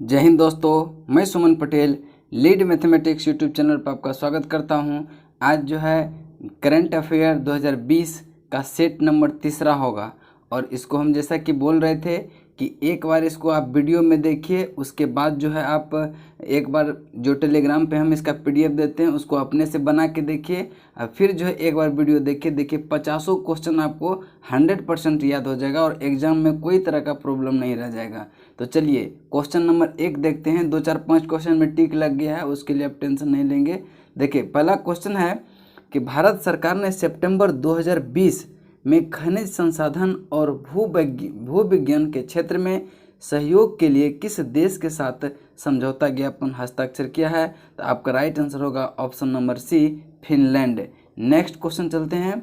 जय हिंद दोस्तों, मैं Suman Patel Lead Mathematics YouTube channel पर आपका स्वागत करता हूं। आज जो है करंट अफेयर 2020 का सेट नंबर तीसरा होगा और इसको हम जैसा कि बोल रहे थे कि एक बार इसको आप वीडियो में देखिए, उसके बाद जो है आप एक बार जो टेलीग्राम पे हम इसका पीडीएफ देते हैं उसको अपने से बना के देखिए और फिर जो है एक बार वीडियो देखिए 50 क्वेश्चन आपको 100% याद हो जाएगा और एग्जाम में कोई तरह का प्रॉब्लम नहीं रह जाएगा। तो चलिए क्वेश्चन नंबर 1 देखते हैं। 2 4 5 क्वेश्चन में टिक लग गया है, उसके लिए आप टेंशन नहीं लेंगे। देखिए पहला क्वेश्चन है कि भारत सरकार ने सितंबर 2020 में खनिज संसाधन और भूविज्ञान के क्षेत्र में सहयोग के लिए किस देश के साथ समझौता ज्ञापन हस्ताक्षर किया है? तो आपका राइट आंसर होगा option number C, Finland. Next question चलते हैं।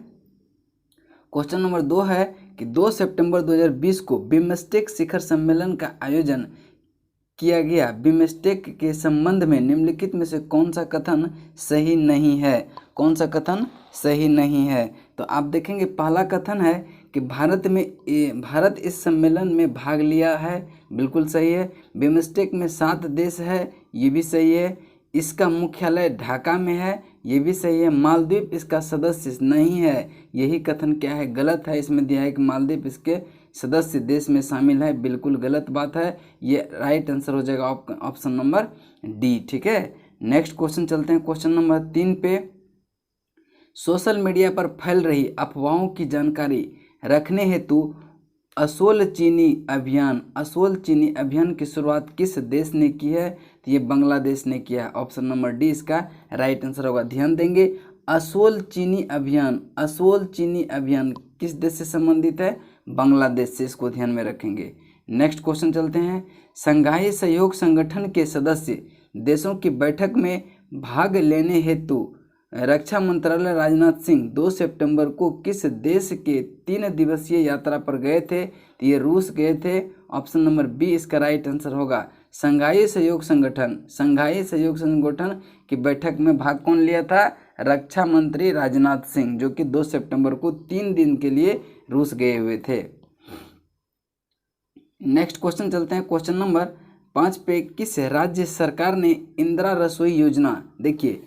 क्वेश्चन नंबर 2 है कि 2 सितंबर 2020 को बिमस्टेक शिखर सम्मेलन का आयोजन किया गया। बिमस्टेक के संबंध में निम्नलिखित में से कौन सा कथन सही नहीं है? कौन सा कथन सही नहीं है? तो आप देखेंगे पहला कथन है कि भारत इस सम्मेलन में भाग लिया है, बिल्कुल सही है। बिमस्टेक में 7 देश है, ये भी सही है। इसका मुख्यालय ढाका में है, ये भी सही है। मालदीव इसका सदस्य नहीं है, यही कथन क्या है? गलत है। इसमें दिया है कि मालदीव इसके सदस्य देश में शामिल है, बिल्कुल गलत बात है। ये राइट आंसर हो जाएगा ऑप्शन नंबर डी। ठीक है, नेक्स्ट क्वेश्चन चलते हैं। क्वेश्चन नंबर 3 पे, सोशल मीडिया पर फैल रही अफवाहों की जानकारी रखने हेतु असोल चीनी अभियान की शुरुआत किस देश ने की है? तो ये बांग्लादेश ने किया है। ऑप्शन नंबर डी इसका राइट आंसर होगा। ध्यान देंगे, असोल चीनी अभियान किस देश से संबंधित है? बांग्लादेश से, इसको ध्यान में रखेंगे। नेक्स्ट क्वेश्चन चलते हैं। संघाई सहयोग संगठन के सदस्य देशों की बैठक में भाग लेने हेतु रक्षा मंत्रालय राजनाथ सिंह 2 सितंबर को किस देश के 3 दिवसीय यात्रा पर गए थे? तो ये रूस गए थे। ऑप्शन नंबर बी इसका राइट आंसर होगा। संघाई सहयोग संगठन की बैठक में भाग कौन लिया था? रक्षा मंत्री राजनाथ सिंह, जो कि 2 सितंबर को 3 दिन के लिए रूस गए हुए थे। नेक्स्ट क्वेश्चन चलते हैं। क्वेश्चन नंबर 5 पे, किस राज्य सरकार ने इंदिरा रसोई योजना, देखिए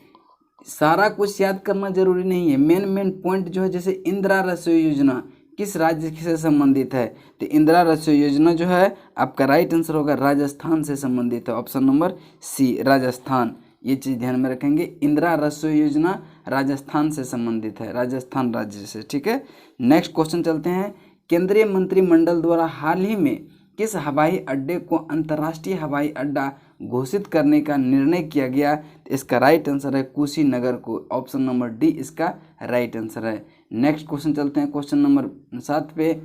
सारा कुछ याद करना जरूरी नहीं है, मेन पॉइंट जो है, जैसे इंदिरा रसोई योजना किस राज्य से संबंधित है? तो इंदिरा रसोई योजना जो है आपका राइट आंसर होगा राजस्थान से संबंधित है। Option number C, Rajasthan. ये चीज़ ध्यान में रखेंगे, इंदिरा रसोई योजना राजस्थान से संबंधित है, राजस्थान राज्य से। ठीक है, नेक्स्ट क्वेश्चन चलते हैं। केंद्रीय मंत्रिमंडल द्वारा हाल ही में किस हवाई अड्डे को अंतर्राष्ट्रीय हवाई अड्डा घोषित करने का निर्णय किया गया? तो इसका राइट आंसर है कुशीनगर को। ऑप्शन नंबर डी इसका राइट आंसर है। नेक्स्ट क्वेश्चन चलते हैं। क्वेश्चन नंबर 7 पे,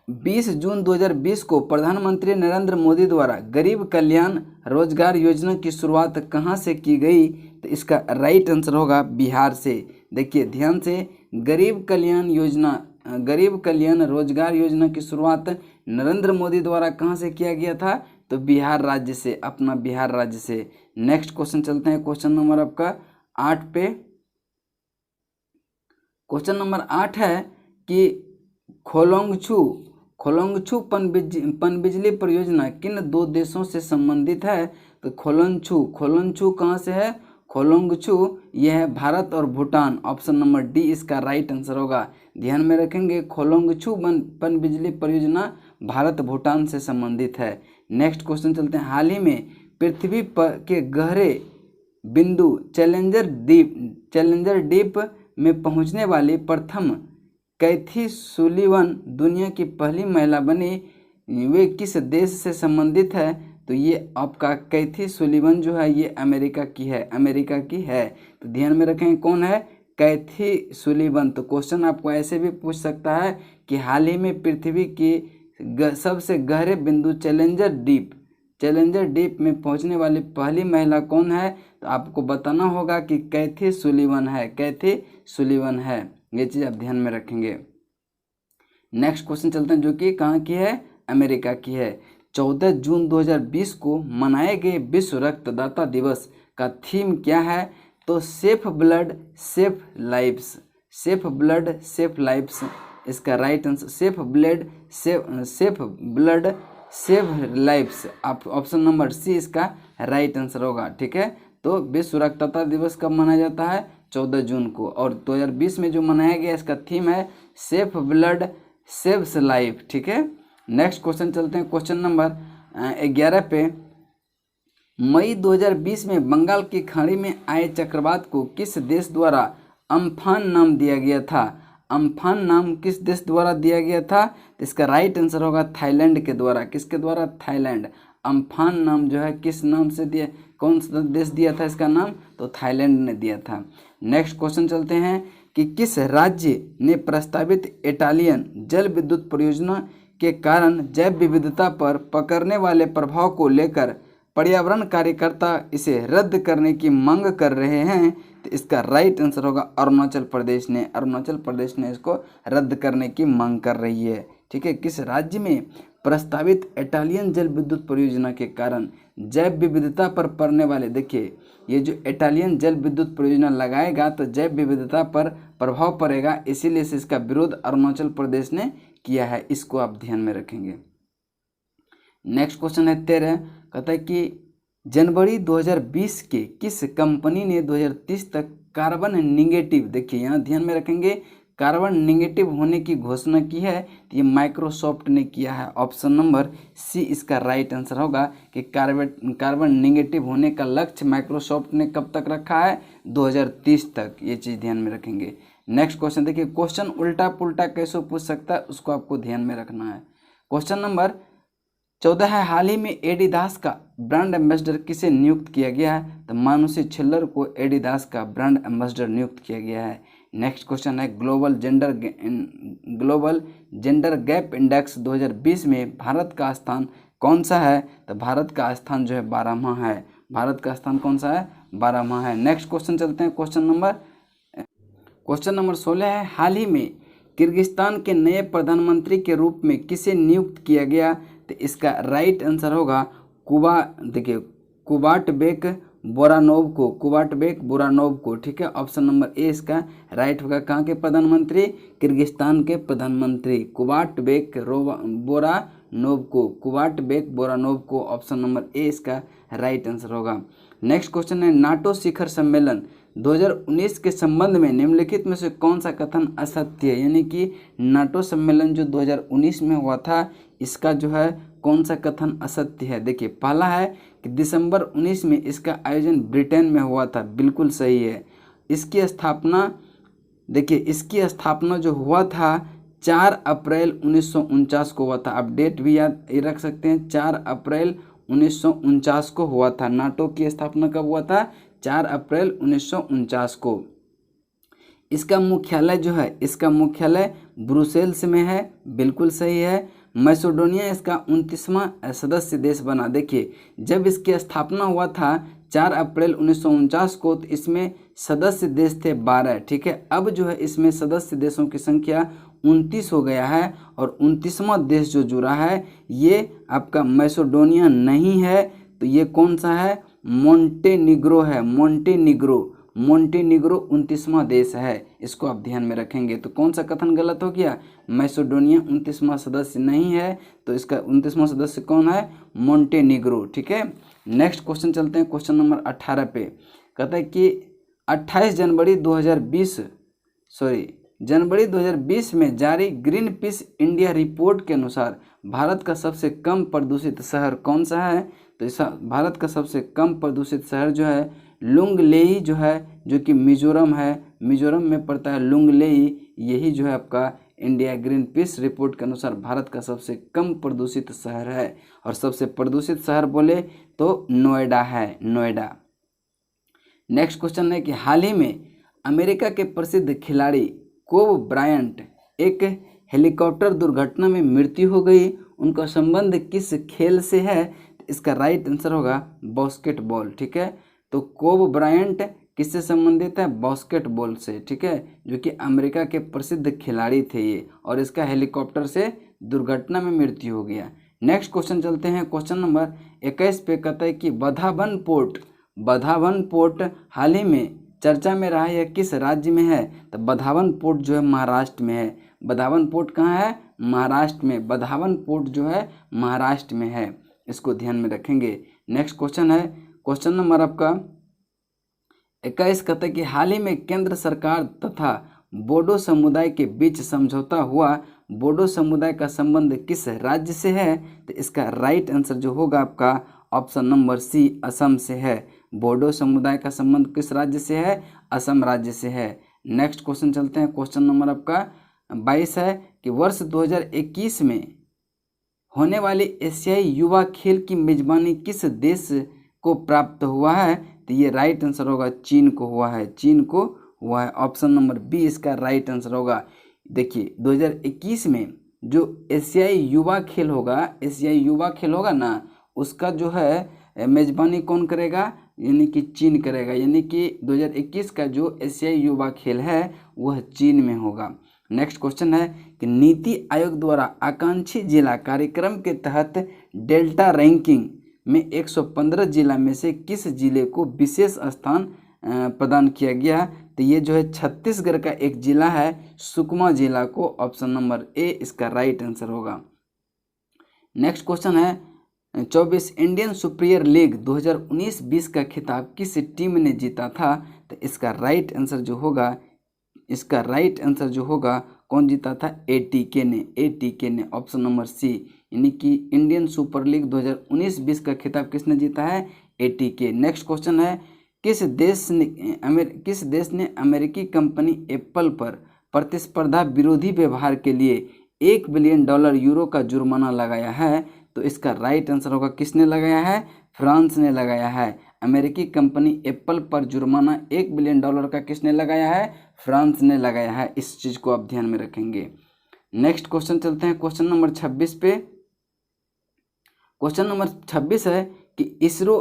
20 जून 2020 को प्रधानमंत्री नरेंद्र मोदी द्वारा गरीब कल्याण रोजगार योजना की शुरुआत कहां से की गई? तो इसका राइट आंसर होगा बिहार से। देखिए ध्यान से, गरीब कल्याण रोजगार योजना की शुरुआत नरेंद्र मोदी द्वारा कहां से किया गया था? तो बिहार राज्य से, अपना बिहार राज्य से। नेक्स्ट क्वेश्चन चलते हैं। क्वेश्चन नंबर आपका 8 पे, क्वेश्चन नंबर 8 है कि खोलोंगछू पनबिजली परियोजना किन 2 देशों से संबंधित है? तो खोलोंगछू कहाँ से है? खोलोंगछू यह है भारत और भूटान। ऑप्शन नंबर डी इसका राइट आंसर होगा। ध्यान में रखेंगे, खोलोंगछू पनबिजली परियोजना भारत भूटान से संबंधित है। नेक्स्ट क्वेश्चन चलते हैं। हाल ही में पृथ्वी पर के गहरे बिंदु चैलेंजर डीप में पहुंचने वाली प्रथम कैथी सुलीवन दुनिया की पहली महिला बनी, वे किस देश से संबंधित है? तो ये आपका कैथी सुलीवन जो है ये अमेरिका की है। तो ध्यान में रखें कौन है? कैथी सुलीवन। तो क्वेश्चन आपको ऐसे भी पूछ सकता है कि हाल ही में पृथ्वी की सबसे गहरे बिंदु चैलेंजर डीप में पहुंचने वाली पहली महिला कौन है? तो आपको बताना होगा कि कैथी सुलीवन है। ये चीज़ आप ध्यान में रखेंगे। नेक्स्ट क्वेश्चन चलते हैं, जो कि कहाँ की है? अमेरिका की है। 14 जून 2020 को मनाए गए विश्व रक्तदाता दिवस का थीम क्या है? तो सेफ ब्लड सेफ लाइफ्स। इसका right answer safe blood save lives. Option number C इसका राइट आंसर होगा। ठीक है, तो विश्व रक्तदाता दिवस कब मनाया जाता है? 14 जून को। और 2020 में जो मनाया गया इसका थीम है सेफ ब्लड सेव्स लाइफ। ठीक है, नेक्स्ट क्वेश्चन चलते हैं क्वेश्चन नंबर 11 पे। मई 2020 में बंगाल की खाड़ी में आए चक्रवात को किस देश द्वारा अम्फान नाम दिया गया था? अम्फान नाम किस देश द्वारा दिया गया था? तो इसका राइट आंसर होगा थाईलैंड के द्वारा। किसके द्वारा? थाईलैंड। अम्फान नाम जो है किस नाम से दिया, कौन सा देश दिया था इसका नाम? तो थाईलैंड ने दिया था। नेक्स्ट क्वेश्चन चलते हैं कि किस राज्य ने प्रस्तावित इटालियन जल विद्युत परियोजना के कारण जैव विविधता पर पकड़ने वाले प्रभाव को लेकर पर्यावरण कार्यकर्ता इसे रद्द करने की मांग कर रहे हैं? तो इसका राइट आंसर होगा अरुणाचल प्रदेश ने। अरुणाचल प्रदेश ने इसको रद्द करने की मांग कर रही है। ठीक है, किस राज्य में प्रस्तावित इटालियन जल विद्युत परियोजना के कारण जैव विविधता पर पड़ने वाले, देखिए ये जो इटालियन जल विद्युत परियोजना लगाएगा तो जैव विविधता पर प्रभाव पड़ेगा, इसीलिए से इसका विरोध अरुणाचल प्रदेश ने किया है। इसको आप ध्यान में रखेंगे। नेक्स्ट क्वेश्चन है 13, कहता है कि जनवरी 2020 के किस कंपनी ने 2030 तक कार्बन निगेटिव, देखिए यहाँ ध्यान में रखेंगे, कार्बन निगेटिव होने की घोषणा की है? तो ये माइक्रोसॉफ्ट ने किया है। ऑप्शन नंबर सी इसका राइट आंसर होगा कि कार्बन निगेटिव होने का लक्ष्य माइक्रोसॉफ्ट ने कब तक रखा है? 2030 तक। ये चीज़ ध्यान में रखेंगे। नेक्स्ट क्वेश्चन देखिए, क्वेश्चन उल्टा पुल्टा कैसे पूछ सकता है उसको आपको ध्यान में रखना है। क्वेश्चन नंबर 14 है, हाल ही में एडिडास का ब्रांड एम्बेसडर किसे नियुक्त किया गया है? तो मानुषी छिल्लर को एडिडास का ब्रांड एम्बेसडर नियुक्त किया गया है। नेक्स्ट क्वेश्चन है, ग्लोबल जेंडर गैप इंडेक्स 2020 में भारत का स्थान कौन सा है? तो भारत का स्थान जो है 12वां है। भारत का स्थान कौन सा है? 12वां है। नेक्स्ट क्वेश्चन चलते हैं क्वेश्चन नंबर 16 है, हाल ही में किर्गिस्तान के नए प्रधानमंत्री के रूप में किसे नियुक्त किया गया? तो इसका राइट आंसर होगा कुबाटबेक बोरानोव को। ठीक है, ऑप्शन नंबर ए इसका राइट होगा। कहाँ के प्रधानमंत्री? किर्गिस्तान के प्रधानमंत्री कुबाटबेक बोरानोव को। ऑप्शन नंबर ए इसका राइट आंसर होगा। नेक्स्ट क्वेश्चन है, नाटो शिखर सम्मेलन 2019 के संबंध में निम्नलिखित में से कौन सा कथन असत्य है? यानी कि नाटो सम्मेलन जो 2019 में हुआ था इसका जो है कौन सा कथन असत्य है? देखिए, पहला है कि दिसंबर 19 में इसका आयोजन ब्रिटेन में हुआ था, बिल्कुल सही है। इसकी स्थापना जो हुआ था 4 अप्रैल 1949 को हुआ था। आप डेट भी याद रख सकते हैं, 4 अप्रैल 1949 को हुआ था। नाटो की स्थापना कब हुआ था? 4 अप्रैल 1949 को। इसका मुख्यालय ब्रुसेल्स में है, बिल्कुल सही है। मैसेडोनिया इसका 29वां सदस्य देश बना। देखिए, जब इसकी स्थापना हुआ था 4 अप्रैल 1949 को, तो इसमें सदस्य देश थे 12। ठीक है, अब जो है इसमें सदस्य देशों की संख्या 29 हो गया है और 29वां देश जो जुड़ा है ये आपका मैसेडोनिया नहीं है, तो ये कौन सा है? मोंटेनिग्रो है। मोंटेनिग्रो 29वां देश है। इसको आप ध्यान में रखेंगे। तो कौन सा कथन गलत हो गया? मैसेडोनिया 29वां सदस्य नहीं है, तो इसका 29वां सदस्य कौन है? मोंटेनिग्रो। ठीक है, नेक्स्ट क्वेश्चन चलते हैं क्वेश्चन नंबर 18 पे। कहता है कि 28 जनवरी 2020 में जारी ग्रीन पीस इंडिया रिपोर्ट के अनुसार भारत का सबसे कम प्रदूषित शहर कौन सा है? तो इस भारत का सबसे कम प्रदूषित शहर जो है लुंगलेई जो है, जो कि मिजोरम है, मिजोरम में पड़ता है लुंगलेई। यही जो है आपका इंडिया ग्रीन पीस रिपोर्ट के अनुसार भारत का सबसे कम प्रदूषित शहर है। और सबसे प्रदूषित शहर बोले तो नोएडा है, नोएडा। नेक्स्ट क्वेश्चन है कि हाल ही में अमेरिका के प्रसिद्ध खिलाड़ी कोब ब्रायंट एक हेलीकॉप्टर दुर्घटना में मृत्यु हो गई। उनका संबंध किस खेल से है? इसका राइट आंसर होगा बास्केटबॉल। ठीक है, तो कोब ब्रायंट किससे संबंधित है? बास्केटबॉल से। ठीक है, जो कि अमेरिका के प्रसिद्ध खिलाड़ी थे ये, और इसका हेलीकॉप्टर से दुर्घटना में मृत्यु हो गया। नेक्स्ट क्वेश्चन चलते हैं क्वेश्चन नंबर 21 पे। कहता है कि बधावन पोर्ट हाल ही में चर्चा में रहा है, यह किस राज्य में है? तो बधावन पोर्ट जो है महाराष्ट्र में है। बधावन पोर्ट कहाँ है? महाराष्ट्र में। बधावन पोर्ट जो है महाराष्ट्र में है, इसको ध्यान में रखेंगे। नेक्स्ट क्वेश्चन है, क्वेश्चन नंबर आपका 21 कहता है कि हाल ही में केंद्र सरकार तथा बोडो समुदाय के बीच समझौता हुआ, बोडो समुदाय का संबंध किस राज्य से है? तो इसका राइट आंसर जो होगा आपका ऑप्शन नंबर सी, असम से है। बोडो समुदाय का संबंध किस राज्य से है? असम राज्य से है। नेक्स्ट क्वेश्चन चलते हैं, क्वेश्चन नंबर आपका 22 है कि वर्ष 2021 में होने वाली एशियाई युवा खेल की मेजबानी किस देश को प्राप्त हुआ है? तो ये राइट आंसर होगा चीन को हुआ है, चीन को हुआ है। ऑप्शन नंबर बी इसका राइट आंसर होगा। देखिए 2021 में जो एशियाई युवा खेल होगा, एशियाई युवा खेल होगा ना, उसका जो है मेजबानी कौन करेगा? यानी कि चीन करेगा। यानी कि 2021 का जो एशियाई युवा खेल है वह चीन में होगा। नेक्स्ट क्वेश्चन है कि नीति आयोग द्वारा आकांक्षी जिला कार्यक्रम के तहत डेल्टा रैंकिंग में 115 जिला में से किस जिले को विशेष स्थान प्रदान किया गया? तो ये जो है छत्तीसगढ़ का एक जिला है, सुकमा जिला को। ऑप्शन नंबर ए इसका राइट आंसर होगा। नेक्स्ट क्वेश्चन है 24 इंडियन सुपीरियर लीग 2019-20 का खिताब किस टीम ने जीता था? तो इसका राइट आंसर जो होगा, इसका राइट आंसर जो होगा कौन जीता था? एटीके ने, एटीके ने। ऑप्शन नंबर सी, यानी कि इंडियन सुपर लीग 2019-20 का खिताब किसने जीता है? एटीके। नेक्स्ट क्वेश्चन है किस देश ने अमेरिकी कंपनी एप्पल पर प्रतिस्पर्धा विरोधी व्यवहार के लिए $1 बिलियन यूरो का जुर्माना लगाया है? तो इसका राइट आंसर होगा किसने लगाया है? फ्रांस ने लगाया है। अमेरिकी कंपनी एप्पल पर जुर्माना $1 बिलियन का किसने लगाया है? फ्रांस ने लगाया है। इस चीज़ को आप ध्यान में रखेंगे। नेक्स्ट क्वेश्चन चलते हैं क्वेश्चन नंबर 26 पे। क्वेश्चन नंबर 26 है कि इसरो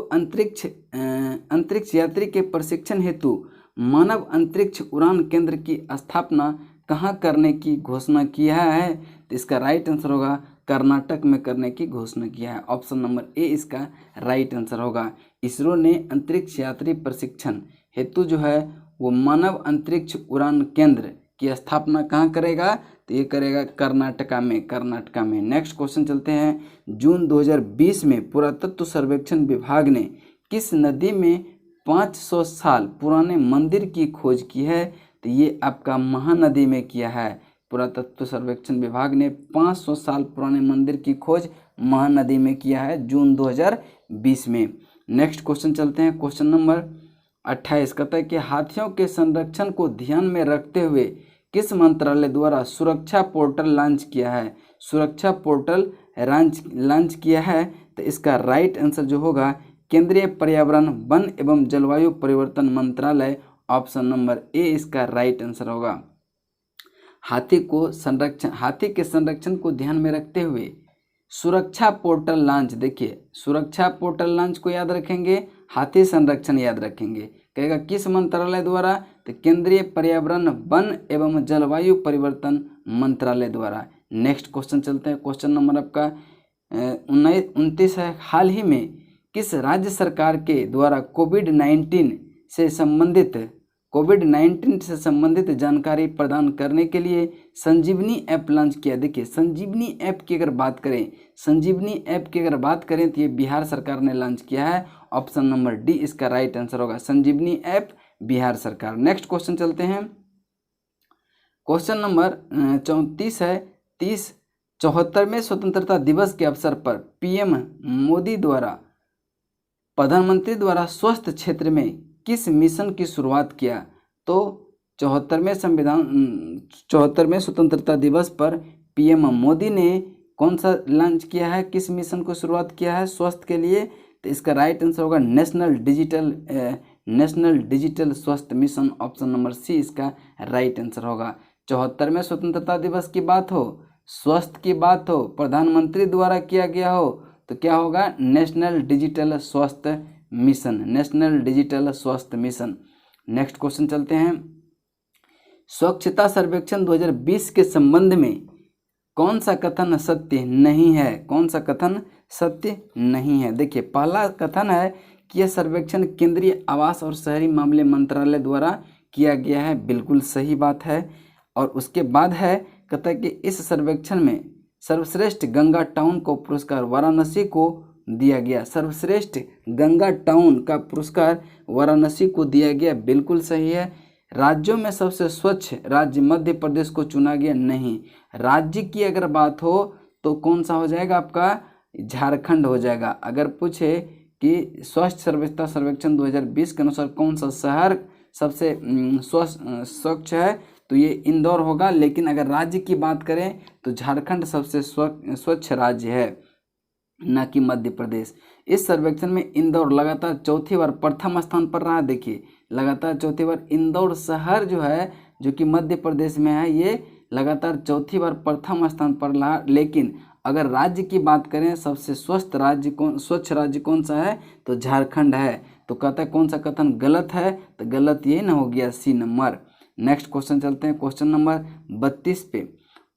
अंतरिक्ष यात्री के प्रशिक्षण हेतु मानव अंतरिक्ष उड़ान केंद्र की स्थापना कहाँ करने की घोषणा किया है? तो इसका राइट आंसर होगा कर्नाटक में करने की घोषणा किया है। ऑप्शन नंबर ए इसका राइट आंसर होगा। इसरो ने अंतरिक्ष यात्री प्रशिक्षण हेतु जो है वो मानव अंतरिक्ष उड़ान केंद्र की स्थापना कहाँ करेगा? तो ये करेगा कर्नाटका में, कर्नाटका में। नेक्स्ट क्वेश्चन चलते हैं, जून 2020 में पुरातत्व सर्वेक्षण विभाग ने किस नदी में 500 साल पुराने मंदिर की खोज की है? तो ये आपका महानदी में किया है। पुरातत्व सर्वेक्षण विभाग ने 500 साल पुराने मंदिर की खोज महानदी में किया है जून 2020 में। नेक्स्ट क्वेश्चन चलते हैं, क्वेश्चन नंबर 28 कहता है कि हाथियों के संरक्षण को ध्यान में रखते हुए किस मंत्रालय द्वारा सुरक्षा पोर्टल लॉन्च किया है? सुरक्षा पोर्टल लॉन्च किया है। तो इसका राइट आंसर जो होगा केंद्रीय पर्यावरण, वन एवं जलवायु परिवर्तन मंत्रालय। ऑप्शन नंबर ए इसका राइट आंसर होगा। हाथी के संरक्षण को ध्यान में रखते हुए सुरक्षा पोर्टल लॉन्च, देखिए सुरक्षा पोर्टल लॉन्च को याद रखेंगे, हाथी संरक्षण याद रखेंगे। कहेगा किस मंत्रालय द्वारा? तो केंद्रीय पर्यावरण, वन एवं जलवायु परिवर्तन मंत्रालय द्वारा। नेक्स्ट क्वेश्चन चलते हैं, क्वेश्चन नंबर आपका 29 है। हाल ही में किस राज्य सरकार के द्वारा कोविड-19 से संबंधित जानकारी प्रदान करने के लिए संजीवनी ऐप लॉन्च किया? देखिए संजीवनी ऐप की अगर बात करें तो ये बिहार सरकार ने लॉन्च किया है। ऑप्शन नंबर डी इसका राइट आंसर होगा, संजीवनी ऐप बिहार सरकार। नेक्स्ट क्वेश्चन चलते हैं, क्वेश्चन नंबर 34 है। 74वें स्वतंत्रता दिवस के अवसर पर पीएम मोदी द्वारा प्रधानमंत्री द्वारा स्वास्थ्य क्षेत्र में किस मिशन की शुरुआत किया? तो 74वें स्वतंत्रता दिवस पर पीएम मोदी ने कौन सा लॉन्च किया है, किस मिशन को शुरुआत किया है स्वास्थ्य के लिए? तो इसका राइट आंसर होगा नेशनल डिजिटल स्वास्थ्य मिशन। ऑप्शन नंबर सी इसका राइट आंसर होगा। 74वें स्वतंत्रता दिवस की बात हो, स्वास्थ्य की बात हो, प्रधानमंत्री द्वारा किया गया हो, तो क्या होगा? नेशनल डिजिटल स्वास्थ्य मिशन, नेशनल डिजिटल स्वास्थ्य मिशन। नेक्स्ट क्वेश्चन चलते हैं, स्वच्छता सर्वेक्षण 2020 के संबंध में कौन सा कथन सत्य नहीं है? कौन सा कथन सत्य नहीं है? देखिए पहला कथन है कि यह सर्वेक्षण केंद्रीय आवास और शहरी मामले मंत्रालय द्वारा किया गया है, बिल्कुल सही बात है। और उसके बाद है, कहता है कि इस सर्वेक्षण में सर्वश्रेष्ठ गंगा टाउन को पुरस्कार वाराणसी को दिया गया। सर्वश्रेष्ठ गंगा टाउन का पुरस्कार वाराणसी को दिया गया, बिल्कुल सही है। राज्यों में सबसे स्वच्छ राज्य मध्य प्रदेश को चुना गया, नहीं। राज्य की अगर बात हो तो कौन सा हो जाएगा आपका, झारखंड हो जाएगा। अगर पूछे कि स्वच्छ सर्वेक्षण सर्वेक्षण 2020 के अनुसार कौन सा शहर सबसे स्वच्छ है, तो ये इंदौर होगा। लेकिन अगर राज्य की बात करें तो झारखंड सबसे स्वच्छ राज्य है, न कि मध्य प्रदेश। इस सर्वेक्षण में इंदौर लगातार चौथी बार प्रथम स्थान पर रहा। देखिए लगातार चौथी बार इंदौर शहर जो है, जो कि मध्य प्रदेश में है, ये लगातार चौथी बार प्रथम स्थान पर रहा। लेकिन अगर राज्य की बात करें सबसे स्वच्छ राज्य कौन सा है, तो झारखंड है। तो कहता है कौन सा कथन गलत है, तो गलत ये ना हो गया, सी नंबर। नेक्स्ट क्वेश्चन चलते हैं, क्वेश्चन नंबर 32 पे।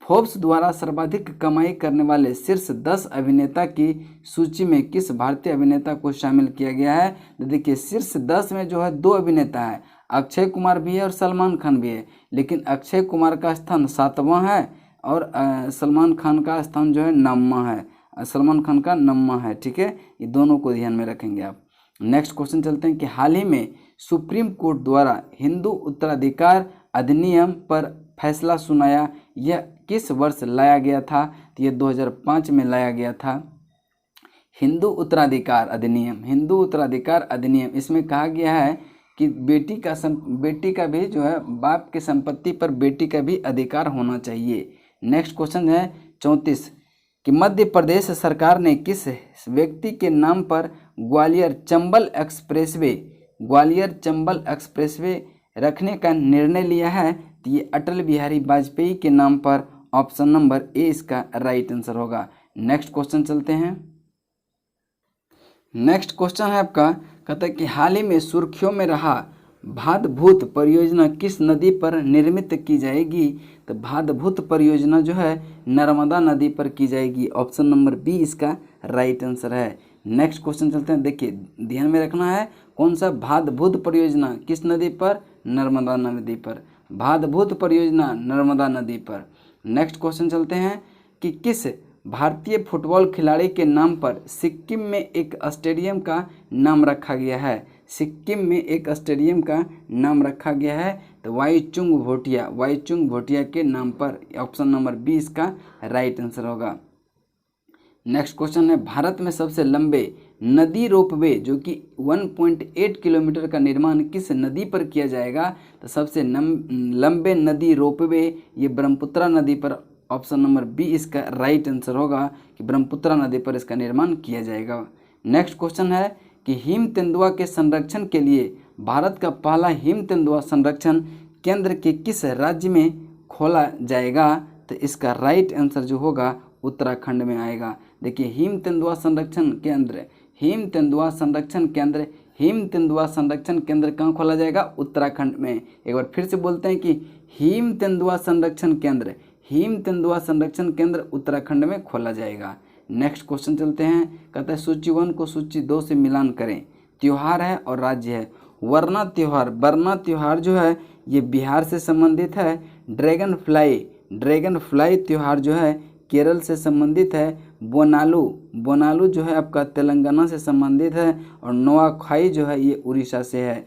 फोर्ब्स द्वारा सर्वाधिक कमाई करने वाले शीर्ष 10 अभिनेता की सूची में किस भारतीय अभिनेता को शामिल किया गया है। तो देखिए शीर्ष 10 में जो है 2 अभिनेता है, अक्षय कुमार भी है और सलमान खान भी है। लेकिन अक्षय कुमार का स्थान 7वां है और सलमान खान का स्थान जो है 9वां है। सलमान खान का 9वां है, ठीक है। ये दोनों को ध्यान में रखेंगे आप। नेक्स्ट क्वेश्चन चलते हैं कि हाल ही में सुप्रीम कोर्ट द्वारा हिंदू उत्तराधिकार अधिनियम पर फैसला सुनाया, यह किस वर्ष लाया गया था। तो ये 2005 में लाया गया था। हिंदू उत्तराधिकार अधिनियम, इसमें कहा गया है कि बेटी का भी जो है बाप की संपत्ति पर बेटी का भी अधिकार होना चाहिए। नेक्स्ट क्वेश्चन है 34 कि मध्य प्रदेश सरकार ने किस व्यक्ति के नाम पर ग्वालियर चंबल एक्सप्रेसवे रखने का निर्णय लिया है। तो ये अटल बिहारी वाजपेयी के नाम पर, ऑप्शन नंबर ए इसका राइट आंसर होगा। नेक्स्ट क्वेश्चन चलते हैं। नेक्स्ट क्वेश्चन है आपका, कहता है कि हाल ही में सुर्खियों में रहा भादभूत परियोजना किस नदी पर निर्मित की जाएगी। तो भादभूत परियोजना जो है नर्मदा नदी पर की जाएगी, ऑप्शन नंबर बी इसका राइट आंसर है। नेक्स्ट क्वेश्चन चलते हैं। देखिए ध्यान में रखना है, कौन सा भादभूत परियोजना किस नदी पर, नर्मदा नदी पर। भादभूत परियोजना नर्मदा नदी पर। नेक्स्ट क्वेश्चन चलते हैं कि किस भारतीय फुटबॉल खिलाड़ी के नाम पर सिक्किम में एक स्टेडियम का नाम रखा गया है। तो वाईचुंग भूटिया के नाम पर, ऑप्शन नंबर बी इसका राइट आंसर होगा। नेक्स्ट क्वेश्चन है, भारत में सबसे लंबे नदी रोपवे जो कि 1.8 किलोमीटर का निर्माण किस नदी पर किया जाएगा। तो सबसे लंबे नदी रोपवे ये ब्रह्मपुत्रा नदी पर, ऑप्शन नंबर बी इसका राइट आंसर होगा कि ब्रह्मपुत्रा नदी पर इसका निर्माण किया जाएगा। नेक्स्ट क्वेश्चन है कि हिम तेंदुआ के संरक्षण के लिए भारत का पहला हिम तेंदुआ संरक्षण केंद्र के किस राज्य में खोला जाएगा। तो इसका राइट आंसर जो होगा उत्तराखंड में आएगा। देखिए हिम तेंदुआ संरक्षण केंद्र कहाँ खोला जाएगा, उत्तराखंड में। एक बार फिर से बोलते हैं कि हिम तेंदुआ संरक्षण केंद्र उत्तराखंड में खोला जाएगा। नेक्स्ट क्वेश्चन चलते हैं, कहता है सूची 1 को सूची 2 से मिलान करें। त्योहार है और राज्य है। बरना त्योहार जो है ये बिहार से संबंधित है। ड्रैगन फ्लाई त्योहार जो है केरल से संबंधित है। बोनालू जो है आपका तेलंगाना से संबंधित है। और नोआखाई जो है ये उड़ीसा से है।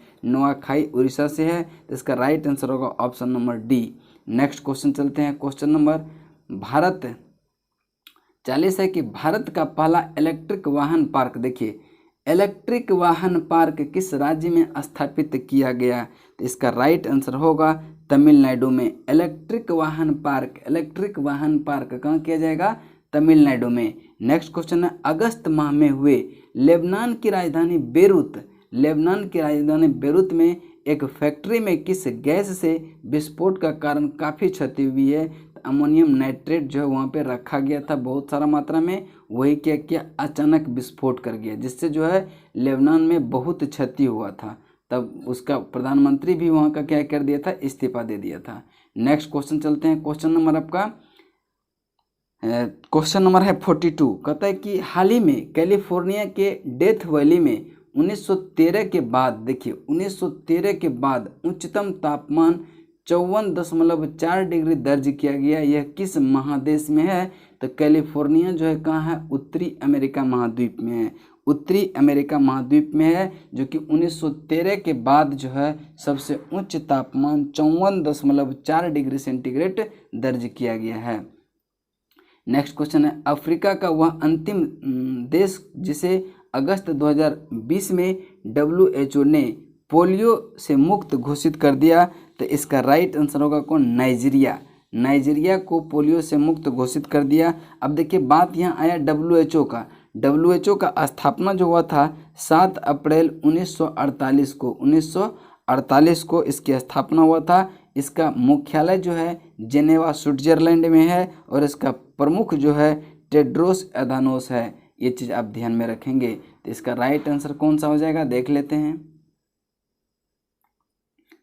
तो इसका राइट आंसर होगा option number D. Next question चलते हैं, क्वेश्चन नंबर 40 है कि भारत का पहला इलेक्ट्रिक वाहन पार्क, देखिए इलेक्ट्रिक वाहन पार्क किस राज्य में स्थापित किया गया। तो इसका राइट आंसर होगा तमिलनाडु में। इलेक्ट्रिक वाहन पार्क कहाँ किया जाएगा, तमिलनाडु में। नेक्स्ट क्वेश्चन है, अगस्त माह में हुए लेबनान की राजधानी बेरूत में एक फैक्ट्री में किस गैस से विस्फोट का कारण काफ़ी क्षति हुई है। तो अमोनियम नाइट्रेट जो है वहाँ पे रखा गया था बहुत सारा मात्रा में, वही क्या किया, अचानक विस्फोट कर गया, जिससे जो है लेबनान में बहुत क्षति हुआ था। तब उसका प्रधानमंत्री भी वहाँ का क्या कर दिया था, इस्तीफा दे दिया था। नेक्स्ट क्वेश्चन चलते हैं, क्वेश्चन नंबर है 42। कहता है कि हाल ही में कैलिफोर्निया के डेथ वैली में 1913 के बाद, देखिए 1913 के बाद उच्चतम तापमान 54.4 डिग्री दर्ज किया गया। यह किस महादेश में है? तो कैलिफोर्निया जो है कहाँ है? उत्तरी अमेरिका महाद्वीप में है। उत्तरी अमेरिका महाद्वीप में है, जो कि 1913 के बाद जो है सबसे उच्च तापमान 54.4 डिग्री सेंटीग्रेड दर्ज किया गया है। नेक्स्ट क्वेश्चन है, अफ्रीका का वह अंतिम देश जिसे अगस्त 2020 में WHO ने पोलियो से मुक्त घोषित कर दिया, तो इसका राइट आंसर होगा कौन? नाइजीरिया। नाइजीरिया को पोलियो से मुक्त घोषित कर दिया। अब देखिए बात यहाँ आया WHO का। WHO का स्थापना जो हुआ था 7 अप्रैल 1948 को, 1948 को इसकी स्थापना हुआ था। इसका मुख्यालय जो है जेनेवा स्विट्जरलैंड में है और इसका प्रमुख जो है टेड्रोस एधानोस है। ये चीज़ आप ध्यान में रखेंगे। तो इसका राइट आंसर कौन सा हो जाएगा, देख लेते हैं।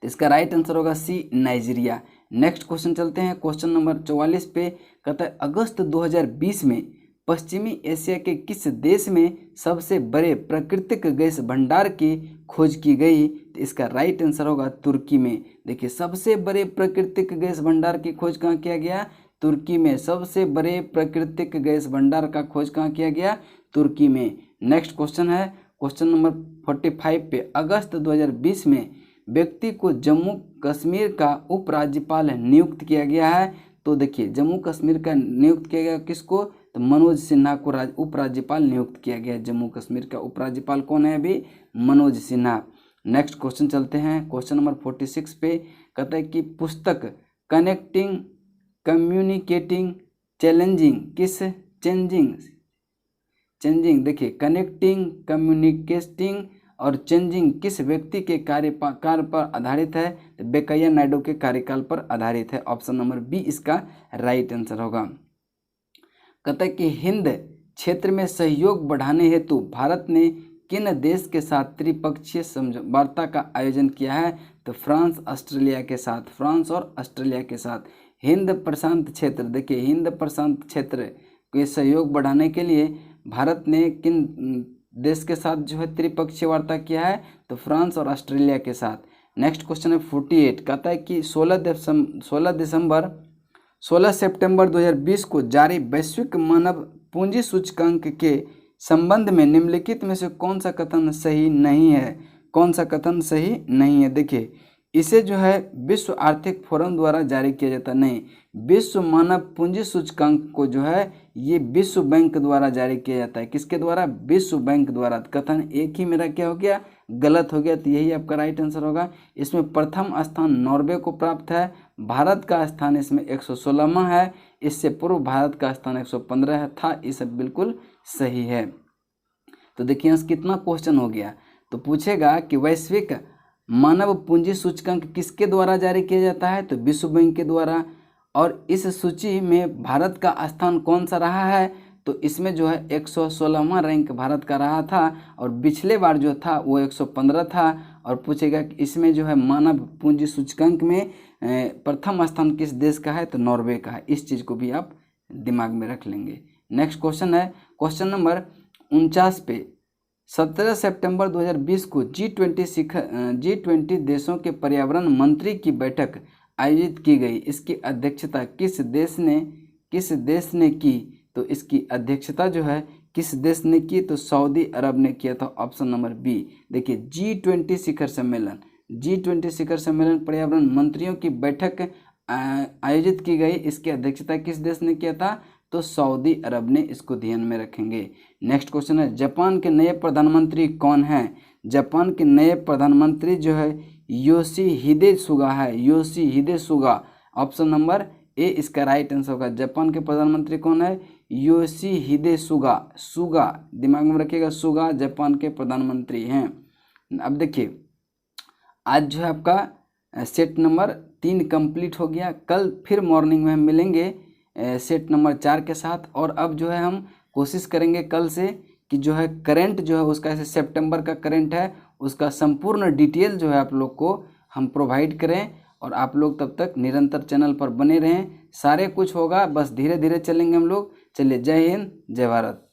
तो इसका राइट आंसर होगा सी, नाइजीरिया। नेक्स्ट क्वेश्चन चलते हैं, क्वेश्चन नंबर 44 पे। कहता है अगस्त 2020 में पश्चिमी एशिया के किस देश में सबसे बड़े प्राकृतिक गैस भंडार की खोज की गई? तो इसका राइट आंसर होगा तुर्की में। देखिए सबसे बड़े प्राकृतिक गैस भंडार की खोज कहाँ किया गया? तुर्की में। सबसे बड़े प्राकृतिक गैस भंडार का खोज कहाँ किया गया? तुर्की में। नेक्स्ट क्वेश्चन है क्वेश्चन नंबर 45 पे। अगस्त 2020 में व्यक्ति को जम्मू कश्मीर का उपराज्यपाल नियुक्त किया गया है। तो देखिए जम्मू कश्मीर का नियुक्त किया गया किसको? तो मनोज सिन्हा को उपराज्यपाल नियुक्त किया गया। जम्मू कश्मीर का उपराज्यपाल कौन है अभी? मनोज सिन्हा। नेक्स्ट क्वेश्चन चलते हैं, क्वेश्चन नंबर 46 पे। कहता है कि पुस्तक कनेक्टिंग, कम्युनिकेटिंग, चैलेंजिंग किस चेंजिंग देखिए कनेक्टिंग, कम्युनिकेटिंग और चेंजिंग किस व्यक्ति के कार्य पर आधारित है? तो वेंकैया नायडू के कार्यकाल पर आधारित है। ऑप्शन नंबर बी इसका राइट आंसर होगा। कहता है कि हिंद क्षेत्र में सहयोग बढ़ाने हेतु भारत ने किन देश के साथ त्रिपक्षीय वार्ता का आयोजन किया है? तो फ्रांस ऑस्ट्रेलिया के साथ, फ्रांस और ऑस्ट्रेलिया के साथ। हिंद प्रशांत क्षेत्र, देखिए हिंद प्रशांत क्षेत्र के सहयोग बढ़ाने के लिए भारत ने किन देश के साथ जो है त्रिपक्षीय वार्ता किया है? तो फ्रांस और ऑस्ट्रेलिया के साथ। नेक्स्ट क्वेश्चन है 48। कहता है कि 16 सितंबर 2020 को जारी वैश्विक मानव पूंजी सूचकांक के संबंध में निम्नलिखित में से कौन सा कथन सही नहीं है? कौन सा कथन सही नहीं है? देखिए इसे जो है विश्व आर्थिक फोरम द्वारा जारी किया जाता नहीं। विश्व मानव पूंजी सूचकांक को जो है ये विश्व बैंक द्वारा जारी किया जाता है। किसके द्वारा? विश्व बैंक द्वारा। कथन एक ही मेरा क्या हो गया? गलत हो गया। तो यही आपका राइट आंसर होगा। इसमें प्रथम स्थान नॉर्वे को प्राप्त है। भारत का स्थान इसमें 116वां है। इससे पूर्व भारत का स्थान 115 था। ये सब बिल्कुल सही है। तो देखिए यहाँ कितना क्वेश्चन हो गया। तो पूछेगा कि वैश्विक मानव पूंजी सूचकांक किसके द्वारा जारी किया जाता है? तो विश्व बैंक के द्वारा। और इस सूची में भारत का स्थान कौन सा रहा है? तो इसमें जो है 116वां रैंक भारत का रहा था और पिछले बार जो था वो 115 था। और पूछेगा कि इसमें जो है मानव पूंजी सूचकांक में प्रथम स्थान किस देश का है? तो नॉर्वे का है। इस चीज़ को भी आप दिमाग में रख लेंगे। नेक्स्ट क्वेश्चन है क्वेश्चन नंबर 49 पे। 17 सितंबर 2020 को G20 देशों के पर्यावरण मंत्री की बैठक आयोजित की गई। इसकी अध्यक्षता किस देश ने की? तो इसकी अध्यक्षता जो है किस देश ने की? तो सऊदी अरब ने किया था। Option number B. देखिए G20 शिखर सम्मेलन, G20 शिखर सम्मेलन पर्यावरण मंत्रियों की बैठक आयोजित की गई। इसकी अध्यक्षता किस देश ने किया था? तो सऊदी अरब ने। इसको ध्यान में रखेंगे। नेक्स्ट क्वेश्चन है जापान के नए प्रधानमंत्री कौन हैं? जापान के नए प्रधानमंत्री जो है योशिहिदे सुगा है। Yoshihide Suga. Option number A इसका राइट आंसर होगा। जापान के प्रधानमंत्री कौन है? Yoshihide Suga. सुगा दिमाग में रखिएगा, सुगा जापान के प्रधानमंत्री हैं। अब देखिए आज जो है आपका सेट नंबर 3 कंप्लीट हो गया। कल फिर मॉर्निंग में हम मिलेंगे सेट नंबर 4 के साथ। और अब जो है हम कोशिश करेंगे कल से कि जो है करंट जो है उसका, ऐसे सितंबर का करंट है उसका संपूर्ण डिटेल जो है आप लोग को हम प्रोवाइड करें। और आप लोग तब तक निरंतर चैनल पर बने रहें। सारे कुछ होगा, बस धीरे धीरे चलेंगे हम लोग। चलिए, जय हिंद, जय भारत।